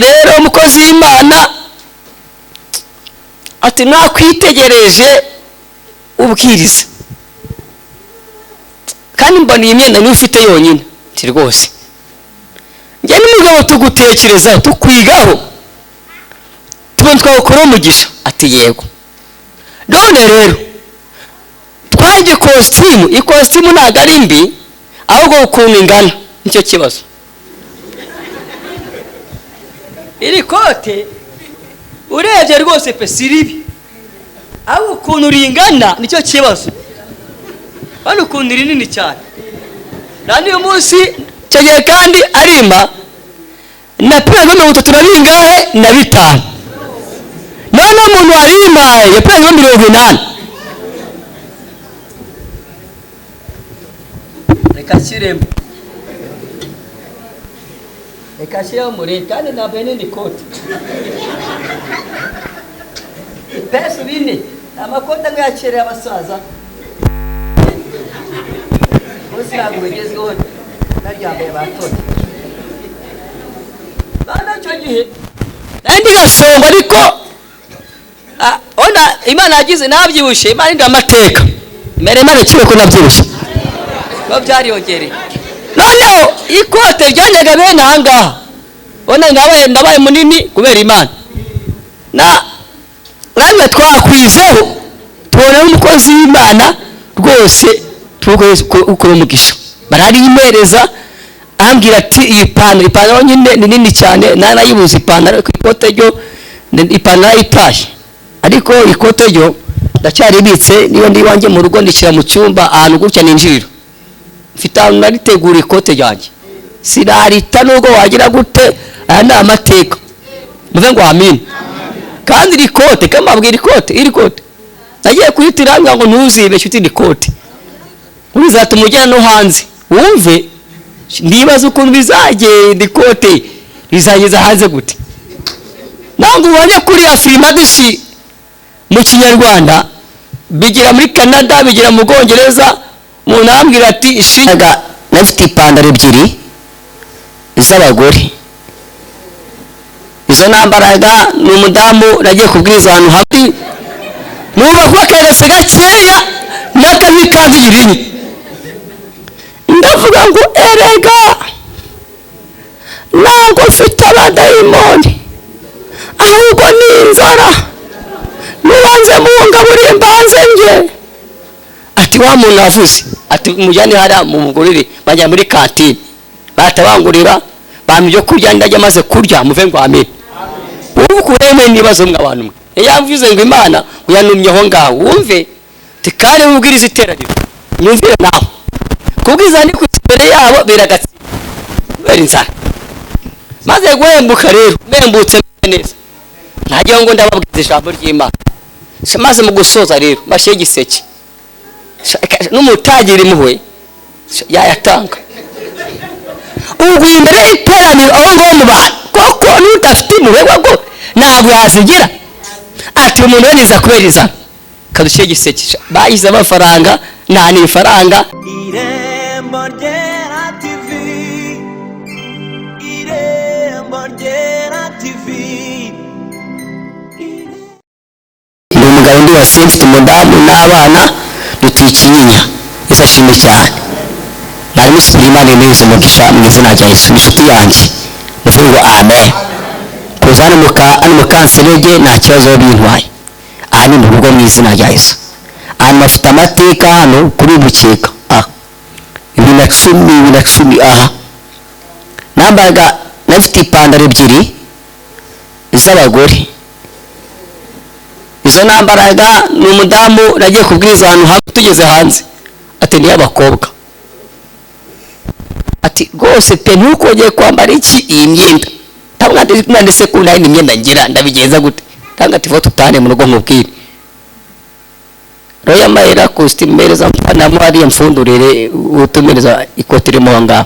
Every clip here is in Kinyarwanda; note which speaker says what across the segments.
Speaker 1: rero umukozi w'Imana ati nakwitegereje ubwiriza kandi mbona iyi myenda niyo ufite yonyine ati rwose njye n'umugabo tugutekereza tukwigaho tubona twakora umugisha ati yego none rero twange ikositimu ntabwo ari mbi ahubwo ukuntu ingana nicyo kibazo iri kote urebye rwose pe si ribi ahubwo ukuntu ringana nicyo kibazo hano ukuntu rinini cyane nani uyu munsi cyagiye kandi arima na pera 35 na 5 none umuntu warimaye pera 80 reka kirembo reka shira muri kandi na beneni kote peso bine amakota ngakere abasaza bose ntabwo bagezweho naryambaye batoye bana cyo gihe nandi gasongo ariko ona Imana yagize nabyibushe Imana indi amateka meremere kiwe ko nabyibushe ko byariyongereye noneho ikote ryanyaga bene ahangaha ona ndabaye munini kubera Imana namwe twakwizeho tubona umukozi w'Imana rwose ukora umugisha bararimereza ambwira ati iyi ipantaro nyine ni nini cyane nanayibuze ipantaro ku ikote ryo ipantaro itaye ariko ikote ryo ndacyaribitse niyo ndi wanjye mu rugo ndikira mu cyumba ahantu gutya ninjiriro mfite ahantu naritegura ikote ryanjye sinarita nubwo wagira gute aya ni amateka muve ngo amen kandi iri kote kamabwira iri kote nagiye kuyitiranga ngo ntuzibe cyuti iri kote ubizatuma ujya no hanze wumve ndibaza ukuntu bizagenda ikote rizageza hanze gute nangu ubonye kuri Afrimadishi mu Kinyarwanda bigira muri Canada bigira mu Bwongereza umuntu ambwira ati ishinga nafite ipantaro ebyiri z'abagore izo nambaraga n'umudamu nagiye kubwiriza ahantu habi nuba kuba keretse gakeya n'akazi kazigirini ndavuga ngo erega ntabwo mfite abadayimoni ahubwo ni inzara nubanze muhungabure mbanze nge ati wa muntu avuze ati mujyane hariya mu mugurire bajya muri kantine batabangurira bampa ibyo kurya ndajya maze kurya muve ngo amen ubu kureme nibazo mw'abantu mwe yavuze ngo Imana uyanumye aho ngaho wumve tikare ubwiriza iteraniro nyumvire naho kubwiza ni kutsere yabo biragatsi berinza maze guhembuka rero mbembutse neza ntajya ngo ndababwiza ijambo ry'Imana maze mu gusoza rero mashe giseke n'umutagiri muhwe yayatanga ubwo imbere y'iteraniro aho ngo mu bantu koko n'udafite muhwe ngo ntabwo yazigira ati umuntu weniza kuberiza kadushe giseke bayize amafaranga nta ni ifaranga Irembo Ryera TV Irembo Ryera TV ni umugabo ndi wasifite umudamu n'abana dutikinyinya isashimwe cyane nari musubira Imana imeze umugisha mu izina rya Yesu inshuti yanjye muvuge ngo amen kuzana mu kanserege nta kibazo bintwaye aha ni mu rugo mu izina rya Yesu aha mafite amateka hano kuri bukeka bibiri na cumi aha nambaga nafite ipantaro ebyiri z'abagore izo nambaraga n'umudamu nagiye kubwiriza ahantu hafi tugeze hanze ati ni abakobwa ati rwose pe ntukongeye kwambara iyi myenda mwanditse ko nta imyenda ngira ndabigenza gute tanga ati foto utane mu rugo nkubwire roya mayera costume mereza mfana muri mfundurire utumereza ikote rimo ngaho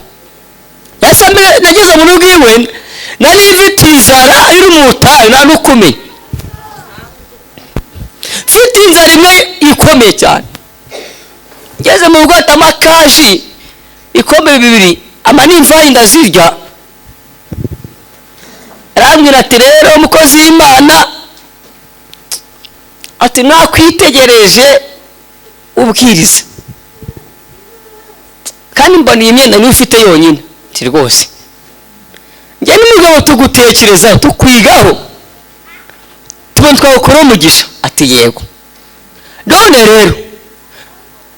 Speaker 1: yasame nageze mu rugo iwe nari mfite inzara iri mu butayu nta n'ukomeye mfite inzara imwe ikomeye cyane ngeze mu rugo atamakaji ikomeye bibiri ama nimvaye ndazirya arambwira ati rero umukozi w'Imana ati nakwitegereje ubwiriza kandi mbona iyi myenda niyo ufite yonyine. Ati rwose njye n'umugabo tugutekerezaho tukwigaho tubona twawukora umugisha. Ati yego. None rero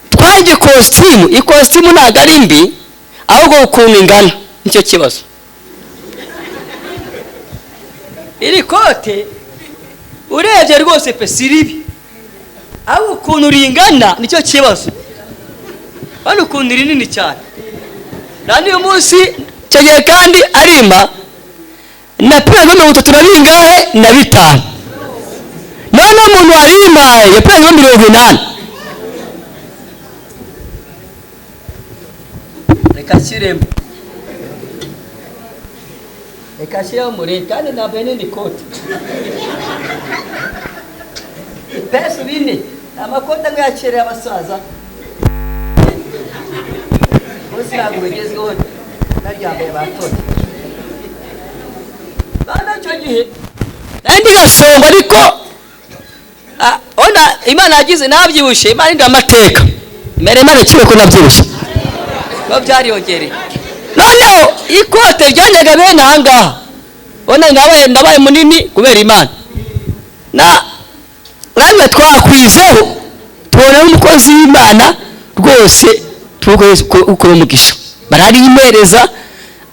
Speaker 1: twaje ikositimu ntabwo ari mbi ahubwo ukuntu ingana nicyo kibazo. Iri kote urebye rwose pe si ribi ahubwo ukuntu ringana nicyo kibazo. Hano ukuntu rinini cyane na niyo munsi icyo gihe kandi arima napiraga 35 none umuntu warimaye yapiraga 80. Reka shyiremo muri kandi ntabwo nini kote pesu bine amakoti amwe yakereye abasaza bose ntabwo bigezweho naryambaye batote. Bana icyo gihe nandi gasongo ariko ona Imana yagize nabyibushye. Imana indi amateka Imana kiwe ko nabyibushye ko byariyongereye. Noneho ikote ryanyaga bene ahangaha ona ndabaye munini kubera Imana namwe twakwizeho tubona umukozi w'Imana rwose ukora umugisha. Bararimereza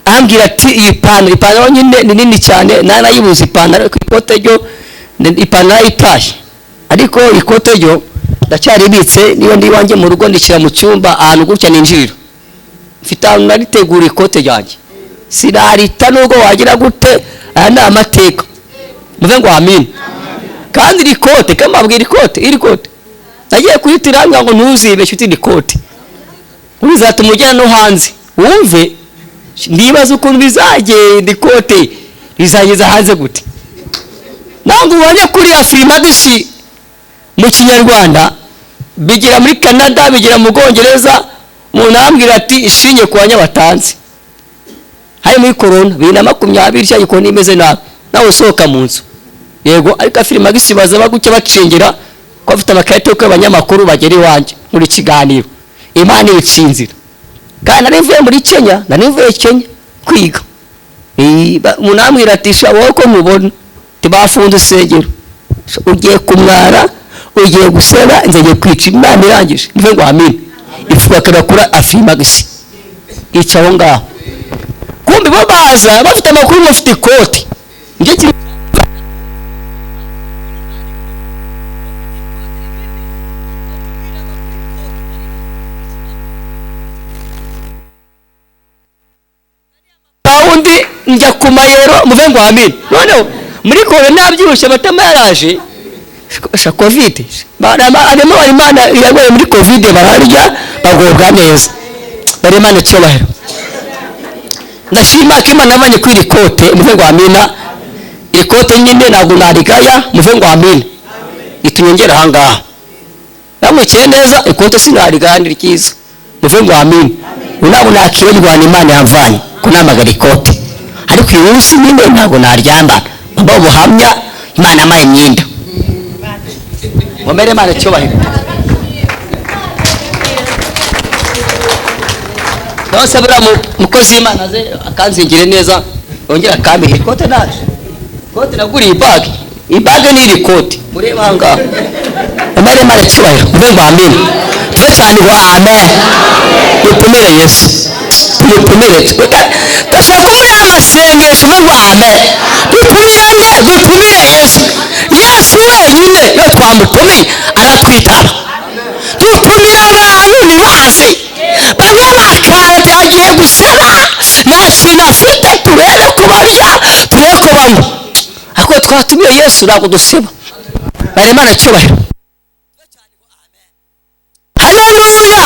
Speaker 1: ambwira ati iyi ipantaro nyine ni nini cyane nanayibuze ipantaro ku ikote ryo ipantaro itaye ariko ikote ryo ndacyaribitse niyo ndi wanjye mu rugo ndishyira mu cyumba ahantu gutya ninjiriro mfite ahantu naritegura ikote ryanjye sinarita nubwo wagira gute. Aya ni amateka muve ngo amen. Kandi iri kote kamabwira iri kote nagiye kuyitiranga ngo ntuzibeshye uti iri kote uzatuma ujya no hanze wumve ndibaza ukuntu bizagenda ikote rizageza hanze gute. Nangu ubonye kuri Afrimagisi mu Kinyarwanda bigira muri Canada bigira mu Bwongereza. Umuntu ambwira ati ishinye ku banyabatanzi hari muri corona 2020 cyo gikoni imeze nabi nawe usohoka mu nzu yego ariko Afrimagisi baza bagucye bacengera ko afite amakarita yo abanyamakuru bagera iwanje muri kiganiro. Imana ibicinzira kandi narivuye muri Kenya kwiga. Umuntu ambwira ati shawo ko mubona tibafunze isengero ugiye kumwara ugiye guseba ngiye kwica Imana irangije nive ngo amen. Ifuka kura Afrimagisi icaho ngaho kumbi bo baza bafite amakuru mufite ikoti ngiye paundi njya ku mayero muve ngo amen. Noneho muri corona byirusha batama yaraje covid barimo Imana yagoye muri covid bararya bagobwa neza bari Imana cyobahiro. Ndashima ko Imana yamanye kuri ikote muve ngo amina. Ikote nyine ntabwo narigaya muve ngo amina itunyongera ahangaha namukiye neza ikote sinarigaya ni ryiza muve ngo amina. Unabo nakirwa Imana yamvanye kunamagara ikote ariko uyu munsi nyine ntabwo naryamba mba buhamya Imana yamaye imyenda Mwambere Imana cyobahiro. Nose bura mukozi w'Imana aze akanzingire neza ongera akambi ikote naje kote naguri ibage ni iri kote mureba hanga. Mwambere Imana cyobahiro mvuga amen. Tuve cyane ngo amen. Mutumire Yesu mutumire ndashaka muri amasengesho mvuga amen. Dutumire Yesu. Yesu wenyine yo twamutumiye aratwitaba. Dutumire abantu nibaze bamwe bakaraga agiye gusaba nta kintu afite turebe kubarya turebe ko banywa ariko twatumiye Yesu ntabwo duseba. Bari Imana cyubahiro. Haleluya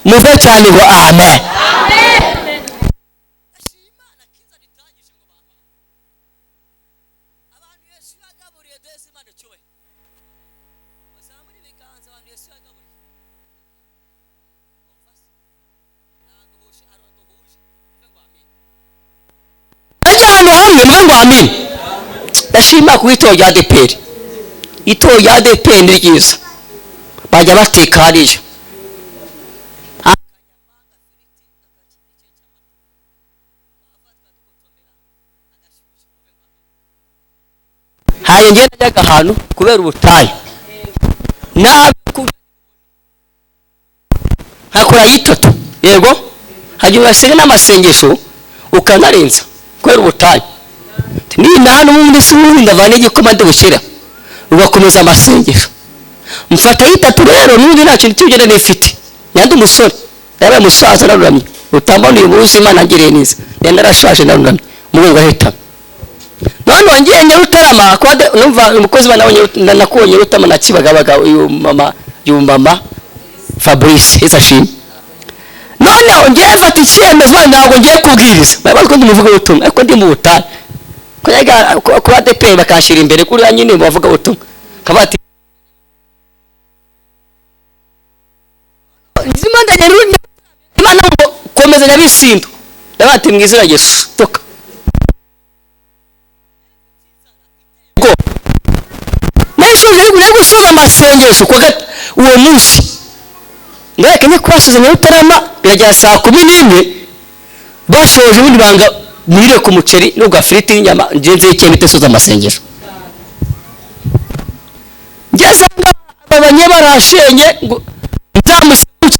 Speaker 1: muve cyane ngo amen. ngo amen. Ndashima ku itorero rya ADEPR. Itorero rya ADEPR ni ryiza, bajya bateka hariya haye ngenda njyaga ahantu kubera ubutayu hakora yitoto yego hajya urasenge n'amasengesho ukanarenza kubera ubutayu ni nahano muri suri ndavana igikoma ndabushyira ugakomeza amasengesho mfata yitatu rero n'undi nta kintu cy'ugera nifite yandi umusore yabaye umusaza naruramye utambona uyu munsi Imana ngiriye neza narashaje naruramye umugongo ahita none wangiye Nyarutarama kode numva umukozi banabonye nakuye Nyarutarama na Kibagabaga uyu mama Fabrice Esashim none ongiye mfata icyemezo ntabwo ngiye kubwiriza babaze ko ndimuvuga ubutumwa ariko ndi mu butayu ko yaga ko ADEPR bakashira imbere kuri nyine bavuga ubutumwa kabati zimanda nyarundi Imana ngo komeza Nyabisindo ndabati mwizira Yesu toka go neshoje gusoma amasengesho kwa uwo munsi ndakenye kwasuza Nyarutarama birajya saa 11 bashoje ubundi banga nire ku muceri no gafriti n'inyama ngenze yake bitesoza amasengesho ngesanga abanye barashenye ngo nzamusibuka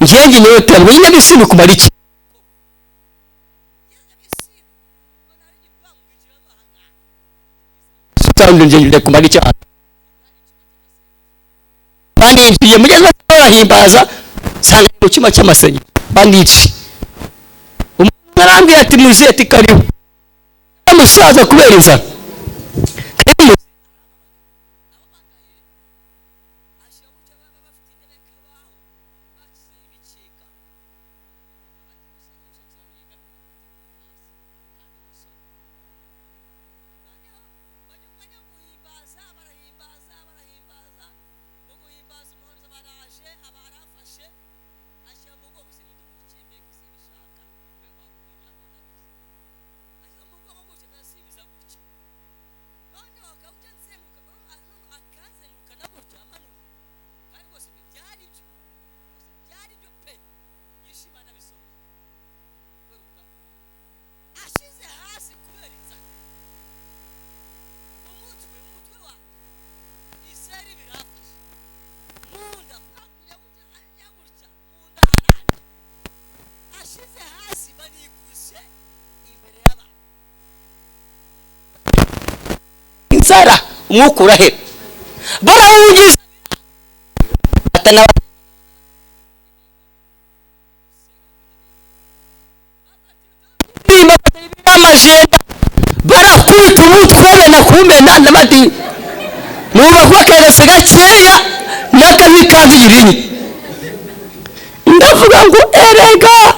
Speaker 1: ngenge Nyarutarama Nyabisindo kumara iki kandi ngenge kumara iki kandi ngiye mugeze bahimbaza sanga mu cyuma cy'amasengesho bandici umuntu arambwira ati muzi ati karibu umusaza kubera inzara inzara umwukura he barawugize atana amajenda barakwita umutwe na kumena nabati nuba kwakerese gakeya n'akazi kazigirini ndavuga ngo erega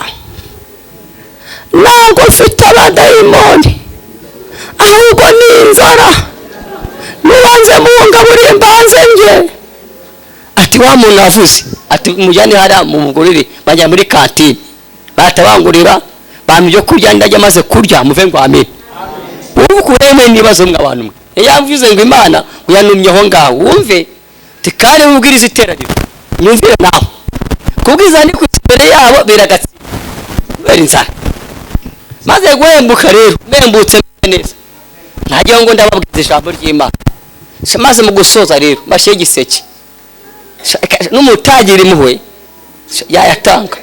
Speaker 1: ntabwo mfite abadayimoni ahubwo ni inzara nubanze mungabure mbanze nge ati wa muntu avuze ati mujyane hara mu mugurire bajya muri kantine batabangurira bamije kurya ndajya maze kurya muve ngo amen ubu kureme nibazo mwabantu mwe yamvuze ngo Imana uyanumye ho ngaho wumve tikare ubwiriza iteraniro nyumvire naho kubwiza ndi kutsere yabo biragatsi berinza maze guhembuka rero membutse neza ntajya ngo ndababwiza ijambo ry'Imana maze mu gusoza rero bashe giseke n'umutagiri muhwe yayatanga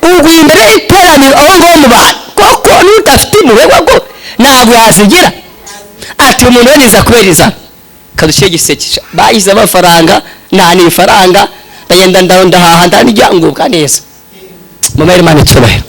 Speaker 1: ubwo imbere y'iteraniro aho ngo mu bantu koko n'udafite muhwe ngo ntabwo yazigira ati umuntu weniza kuberiza kadushe giseke bayize amafaranga nani ifaranga ndagenda ndahaha ndanijya ngo kaneza mu mere Imana cyubahiro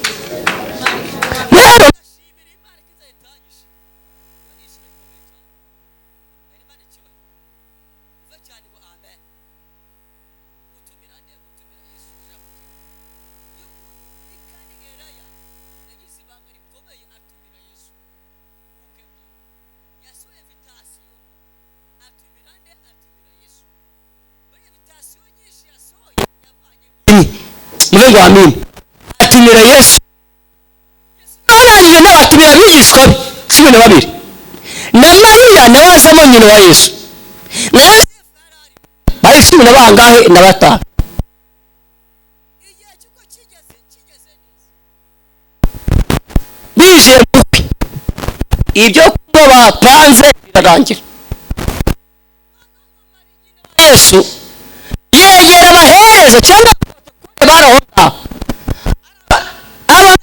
Speaker 1: muvengo amen ashimira Yesu arangije n'abatumira bigishwa cumi na babiri na Mariya nawe azamo nyina wa Yesu na Yesu bari cumi na bangahe na batanu bije bukwe ibyo kuba bapanze birarangira Yesu yegera abahereza cyangwa barahonda aba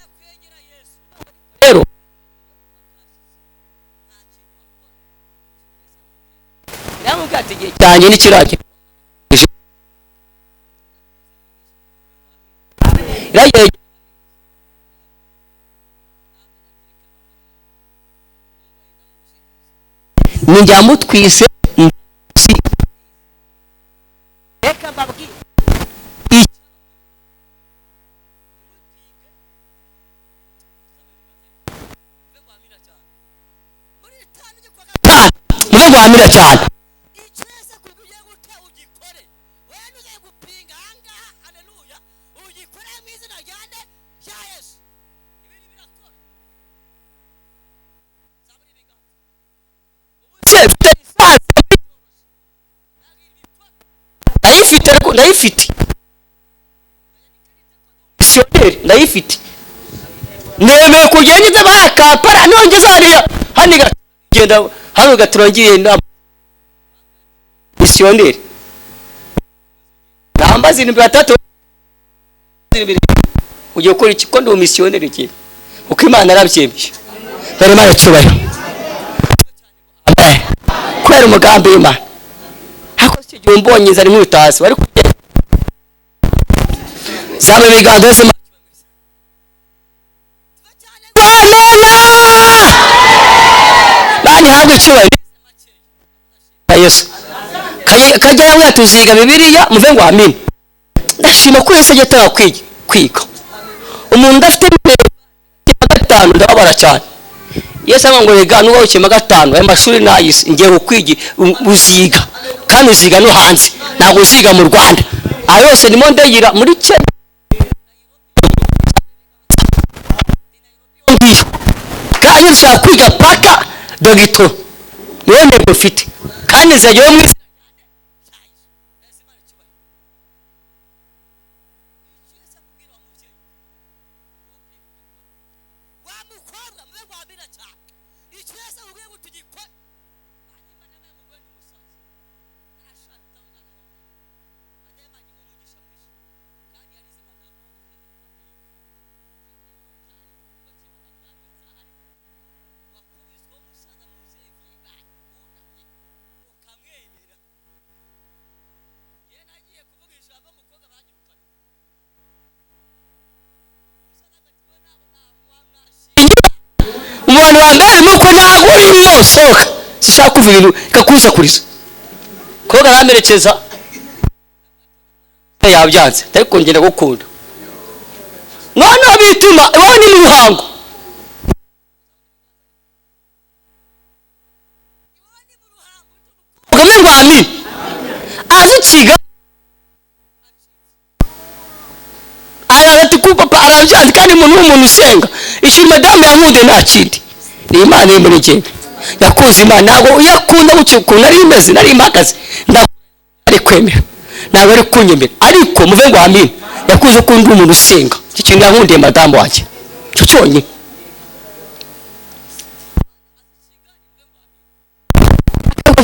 Speaker 1: rero namubwira ati igihe cyanjye n'ikirage ninjya mutwise reka mbabwire muve guhamira cyane ndayifite misiyoneri ndayifite nemeye kugenda bayakapara nongeza hariya hani genda hano gaturangiye inama misiyoneri nambaza ibintu batatu ugiye gukora iki ko ndi umisiyoneri iki uko Imana arabyemeye bari Imana cyubahiro amen kwera umugambi w'Imana hako sigiye umbonye zari nk'utasi bari zabe biganza yose bani habwe cyubahiro Yesu kajya yawe tuziga Bibiliya muve ngo amen ndashima ko Yesu ageta kwiga umuntu afite gatanu ndababara cyane Yesu ngo rega nuwo ukema gatanu aya mashuri nayise ngiye gukwigi uziga kandi uziga no hanze ntago uziga mu Rwanda ayo yose ndimo ndagira muri cye kandi ushaka kwiga paka dogito niwe ntego ufite kandi zagiye mu umuntu wambere nuko nagurimo soka sishaka kuvuga ibintu kakuza kuriza ko garamerekeza yabyanze tari kongera gukunda none abituma wowe ni mu ruhango ugamwe rwami azikiga ararati ku papa arabyanze kandi umuntu usenga ishuri madame yankunde ntakindi ni Imana y'umurenge yakuze Imana ntabwo yakunda gukunda ari imeze nari impagaze ndari kwemera ntabwo ari kunyemera ariko muve ngo amen yakuze kundi umuntu usenga iki kintu yankundiye madame wanjye cyo cyonye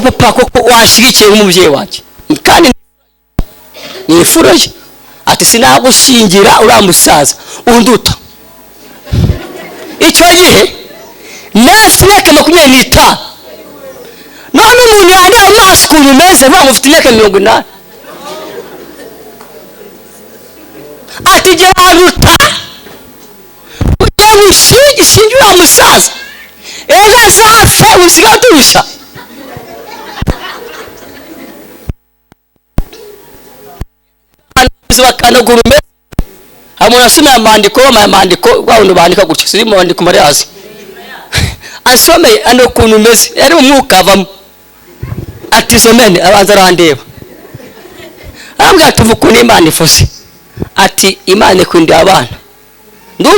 Speaker 1: papa koko washigikiye umubyeyi wanjye kandi nifuraje ati sinagushingira uramusaza unduta icyo gihe nasi myaka 25 none umuntu yandira amaso ukuntu umeze vuga ngo ufite imyaka 80 ati jya aruta ujya gushingira umusaza ejo azapfa uzigaturusha bakanagurume hamwe nasomye amandiko gwabuntu bandika gutyo siri mu bandiko muri hasi asomeye ando kuntu meze yari umwuka avamo ati somene abanza arandeba arambwira ati vuko ni Imana ifose ati Imana ikunda abana ndi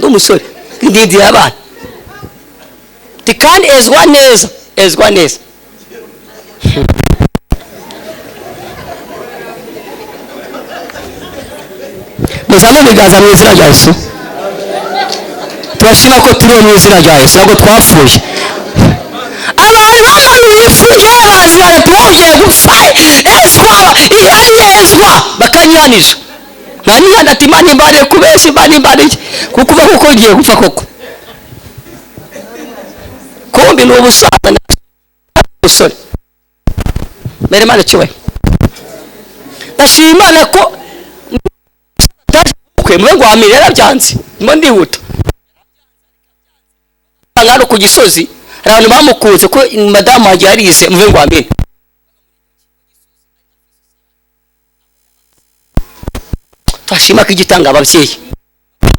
Speaker 1: umusore ndindi abana kandi ezwa neza muzamu biganza mu izina rya Yesu. Turashima ko turi mu izina rya Yesu, ntabwo twapfuye. Abantu bamanuye ifuye bazi baratuye gupfa ezwa bakanyanije nkaniyana ati Imana imbare kubesha Imana imbare kuko uba kuko ngiye gupfa koko kumbi ni ubusaza n'ubusore mbere Imana cyubahe. Ndashima Imana ko mwe ngo amire yarabyanze mo ndihuta ngano ku Gisozi abantu bamukuze ko madamu wagiye arize mwe ngo amire twashima ko igitanga ababyeyi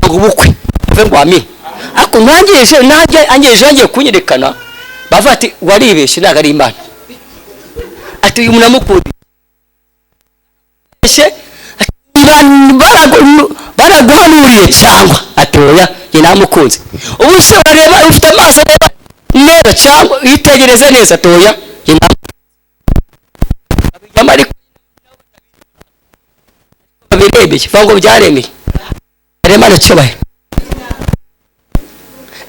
Speaker 1: ngo ubukwe mwe ngo amire ako nanjye kunyerekana bavuga ati waribeshe ntago ari Imana ati uyu munamukundi baraguhanuriye cyangwa atoya ye namukunze ubu se bareba ufite amaso neza cyangwa yitegereze neza atoya ye namari babirebye vango byaremeye Imana cyobahe.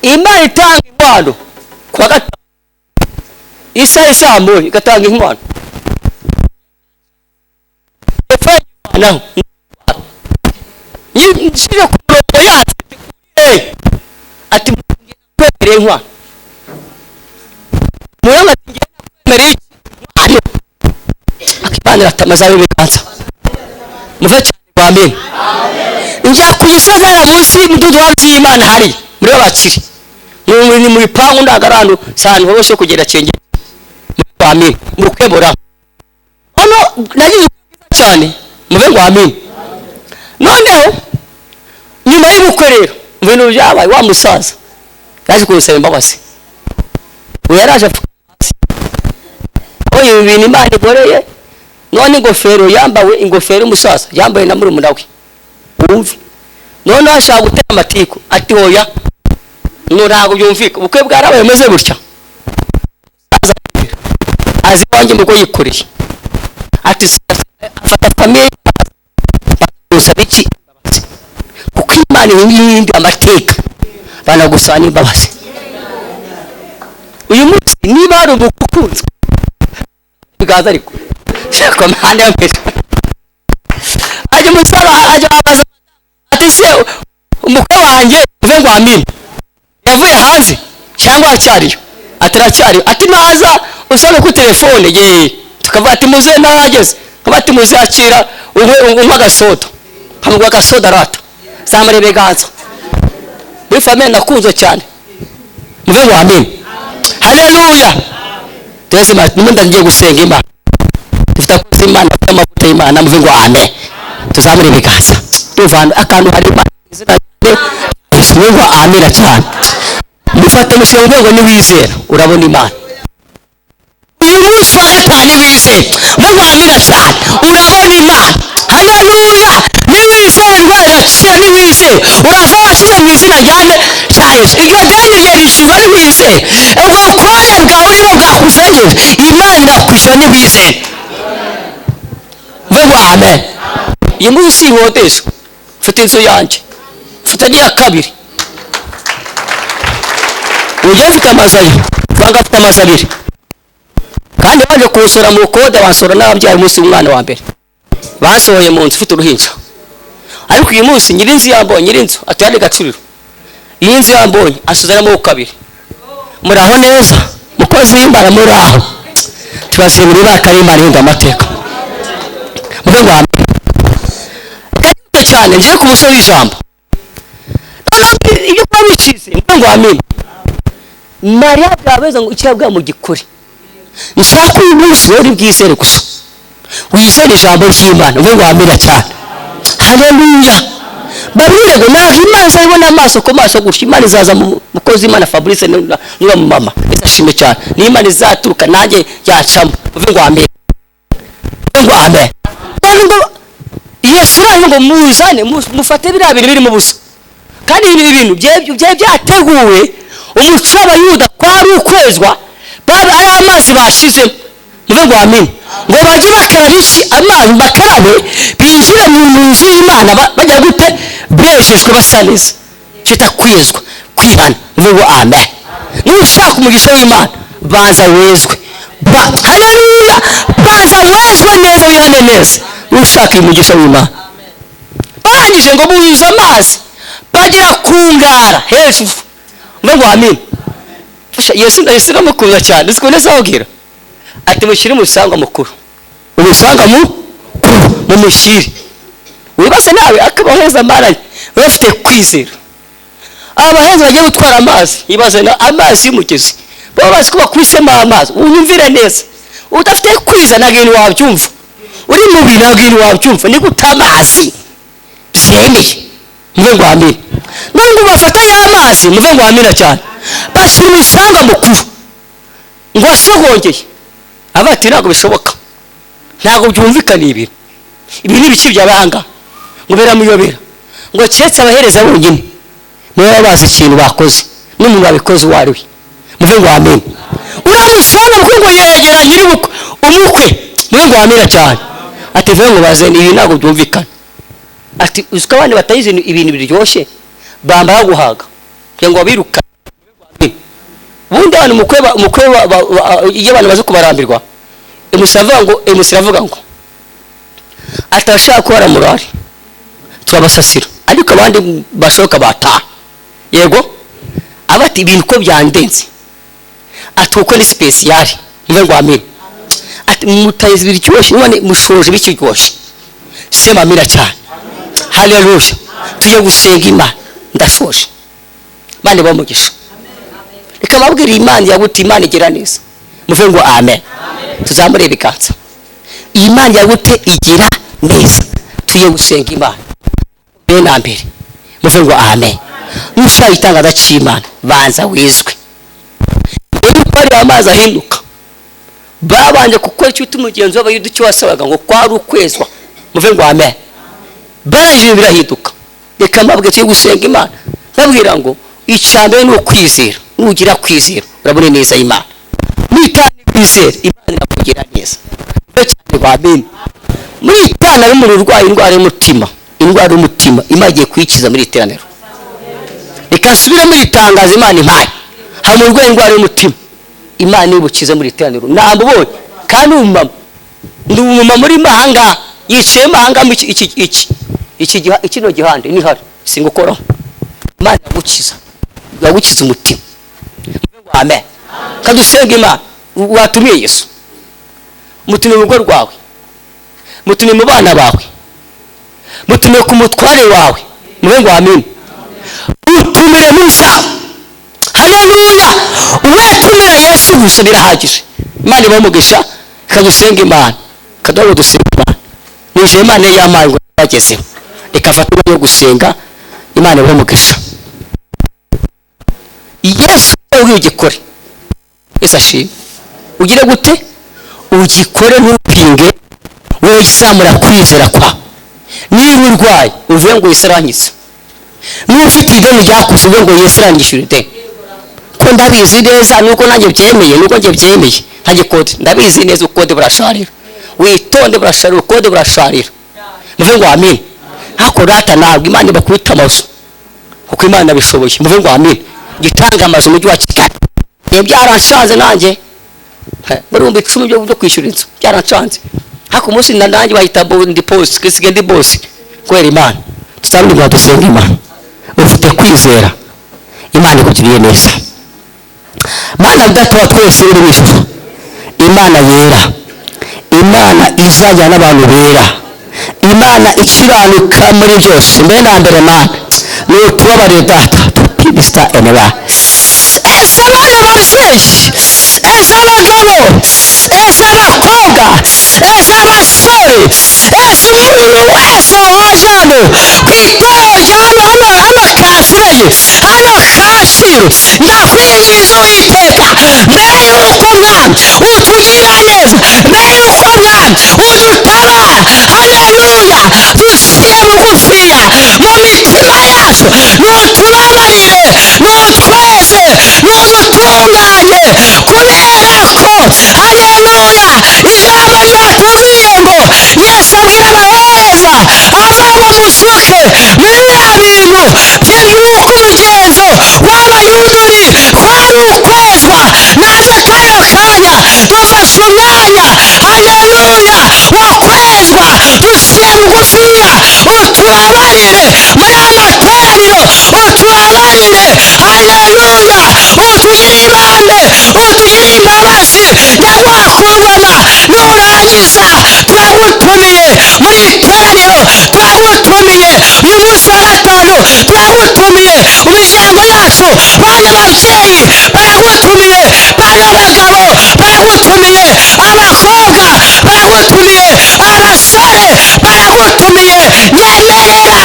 Speaker 1: Imana itanga inkwano kwa gatatu isambo igatanga inkwano naho yinjira ku murongo yacu ati kwemere inkwano murama ngiye kwemere inkwano akibanira atamaza biganza muve cyane kwa mbere njya ku Gisozi ara munsi y'umududu w'Imana hari muri abakiri ni muri pangu ndagarano cyane hose kugera cenge kwa mbere mu kwebora hano nagize cyane muve ngo amen. Noneho nyuma y'ubukwe rero ibintu byabaye wa musaza yaje kunsaba imbabazi yaraje oye ibintu Imana igoreye none ingofero yambawe ingofero umusaza yambaye na murumuna we umvi none ashaka gutera amatiko ati hoya nurago byumvika ubukwe bwarabaye meze gutya azi wanjye mugo yikoreye ati afata famille usaba iki kuko Imana yindi amateka bana gusana imbabazi uyu munsi niba ari ubukunzi bigaza ariko shaka Imana yamfasha aje musaba aje abaza ati se umukwe wanjye uve ngo amine yavuye hanze cyangwa acyariyo ataracyariyo ati naza usaba ku telefone ye tukavuga ati muze narageze kabati muze akira umpa gasoda kamugwa gasoda rata zamare beganza muri famille nakunze cyane muve ngo amine haleluya tezima nimunda ngiye gusenga Imana dufite ko Imana amavuta y'Imana muve ngo amen tuzamure beganza tuvana akantu hari Imana izina muve ngo amen cyane mufate mushyira ngo ni wizera urabona Imana uyu munsi wa gatanu wizera muve ngo amen cyane urabona Imana haleluya niwizera irakira niwizera urava washize mu izina ryane cyane iryo deni ryarishura niwizera ubwo bukore bwawe urimo bwakuzengeje Imana irakwishyura niwizera muve ngo amen. Iyi munsi ihodesha mfite inzu yanjye mfite n'iya kabiri ujya mfite amazayo vanga mfite amazu abiri kandi baje kunsura mu kode bansura n'ababyaye umunsi w'umwana wa mbere basohoye mu nzu ufite uruhinja ariko uyu munsi nyirinzu yambonye nyirinzu atuyande Gacuriro iyi nzu yambonye asuzanamo mu kabiri muraho neza mukozi w'Imana muraho tubasibira ibaka y'Imana y'inda amateka muve ngo amen cyane ngiye ku musoro w'ijambo iyo kwamicize muve ngo amen. Mariya bwabeza ngo icyabwa mu gikuri nshaka uyu munsi wari bwizere gusa wizere ijambo ry'Imana muve ngo amen cyane haleluya. Babwire ngo naho Imana izabona amaso ku maso gutya Imana izaza mu mukozi Imana Fabrice niba mu mama izashime cyane ni Imana izaturuka nanjye yacamo muve ngo amen muve ngo amen. Yesu ngo muzane mufate biriya bintu biri mu busa kandi ibintu byateguwe umuco w'abayuda kwari ukwezwa baba ari amazi bashizemo muve ngo amini ngo bajye bakarabisha amazi bakarabe binjire mu nzu y'Imana bajya gute bejejwe basa neza cyita kwezwa kwihana muve ngo amen nushaka umugisha w'Imana banza wezwe haleluya banza wezwe neza wihane neza nushaka umugisha w'Imana barangije ngo buzuze amazi bagera kungara hejuru muve ngo amini Yesu ndayisira mukunda cyane sikone sawgira ati mushyire umusanga mukuru umusanga mu mushyire wibase nawe akabaheza amaranye bafite kwizera abaheza bagiye gutwara amazi yibaze na amazi y'umugezi baba bazi ko bakwisemo amazi unyumvire neza udafite kwiza nta bintu wabyumva uri mu bintu nta bintu wabyumva ni guta amazi byemeye muve ngo amina nubwo bafata y'amazi muve ngo amina cyane bashyira umusanga mukuru ngo wasogongeye abati ntabwo bishoboka ntabwo byumvikana ibi ni ibiki byabanga ngo beramuyobera ngo cyetse abahereza bonyine niba bazi ikintu bakoze n'umuntu wabikoze uwari we muve ngo amina uramusanga ngo yegera nyiri umukwe muve ngo amina cyane ati vuga ngo bazane ibi ntabwo byumvikana ati uziko abandi batayize ibintu biryoshye bambara guhaga kugira ngo babiruka bundi abantu umukwe iyo abantu bazi kubarambirwa emusiravuga ngo atashaka ko baramurari turabasasira ariko abandi bashoka bataha yego abati ibintu ko byandenze ati uko ni special muve ngo amina ati mutayize biryoshye none mushoje bikiryoshye sema amina cyane haleluya tujye gusenga Imana ndashoje bane bamugisha reka babwira Imana yaguti Imana igira neza muve ngo amen tuzamure ibikanza Imana yagute igira neza tuye gusenga Imana bena mbere muve ngo amen mushayitangaza cy'Imana banza wizwe bari amazi ahinduka babanje gukora icyo tumugenzo w'abayuda cyo wasabaga ngo kwari ukwezwa muve ngo amen baje birahinduka reka mabwe cyo gusenga Imana babwira ngo icambe no kwizera nugira kwizera urabone neza Imana nitane kwizera Imana irakugira neza cyane babene muri itana ari mu rurwayi indwara y'umutima Imana igiye kwikiza muri iteraniro reka subira muri itangaza Imana impaye hamurwe indwara y'umutima Imana ibukiza muri iteraniro nambubonye kandi umumama muri mahanga yicaye mahanga mu iki no gihande ni hari singukoraho Imana yagukiza umutima amen kadusenga Imana watumiye Yesu mutume mu rugo rwawe mutume mu bana bawe mutume ku mutware wawe muve ngo amen utumire musa haleluya uwetumira Yesu gusa birahagije Imana ibamugisha kadusenga Imana kadobo dusenga Imana nije Imana yamaye ngo bagezeho ikafatwa yo gusenga Imana ibamugisha Yesu ugikore Yesu ashimwe ugire gute ugikore ntupinge wowe isamura kwizera kwa niba urwaye uvuye ngo Yesu aranyitse n'ufite ideni ryakuze uvuye ngo Yesu aranyishyura ideni ko ndabizi neza nuko nanjye byemeye ntajye kode ndabizi neza ukode burasharira witonde burasharira ukode burasharira muve ngo amen hako data ntabwo Imana bakwita amazu kuko Imana bishoboye muve ngo amen gitanga amazu mu gihe wa Kigali byaranshanze nanjye barumba 10 byo kwishyura inzu byaranshanze hako umunsi nanjye bahita ndi post kisige ndi boss kwera Imana tuzarundi ngo dusenga Imana ufite kwizera Imana ikugiriye neza Mana data twese uri wishufa Imana yera Imana izajya n'abantu bera Imana ikiranuka muri byose mbena mbere Mana no tubabarire data Mr. Enera esabana bajeshi esabagabo esabakobwa esabasore esumuntu wese wajano kwitoro ryano hano kafureye hano Kacyiru ndakwinjiza Uwiteka mbere y'uko Mwami utugirira neza mbere y'uko Mwami udutabara haleluya dusiye bugufiya mu mitima yacu yacu nutubabarire nutweze nudutunganye kubera ko haleluya ijambo ryatubwiye ngo yesu abwira abahereza ava bamusuke muri biriya bintu by'iby'uko umugenzo w'abayuduri kwari ukwezwa natwe kano kanya dufashe umwanya haleluya wo kwezwa duciye bugufiya utubabarire muri amateraniro utubabarire haleluya utugire ibambe utugire imbabazi nyagwakungoma nurangiza turagutumiye muri iteraniro turagutumiye uyu munsi wa gatanu turagutumiye mu miryango yacu bana ababyeyi baragutumiye bana abagabo baragutumiye abakobwa baragutumiye abasore baragutumiye nyemerera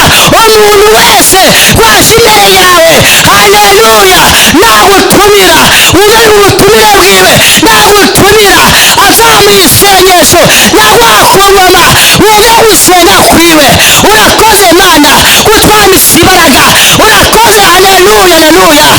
Speaker 1: umuntu wese waje imbere yawe haleluya nagutumira ube ubutumire bwiwe nagutumira ava mu isengesho nyagwakungoma wumve gusenga kwiwe urakoze mana kutwambitse imbaraga urakoze haleluya haleluya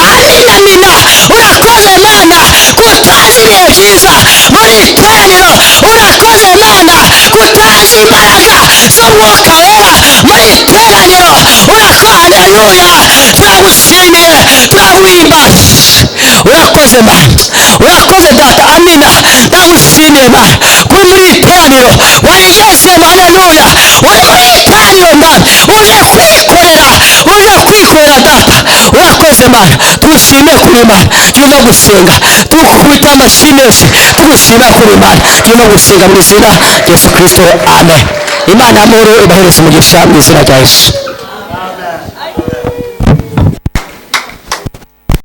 Speaker 1: amina amina urakoze mana kutanze ibihe byiza muri iteraniro urakoze mana kutanze imbaraga z'umwuka wera muri iteraniro urakoze haleluya turagushimiye turaguhimbaza urakoze mana urakoze data amina ndagushimiye mana kuri muri iteraniro warigezemo haleluya uri muri iteraniro mana uje kwikorera data urakoze mana tugushime kuri mana turimo gusenga tugukubita amashyi menshi tugushima kuri mana turimo gusenga mu izina rya Yesu Kristo amen. Imana amahoro ibahereze umugisha mu izina rya Yesu.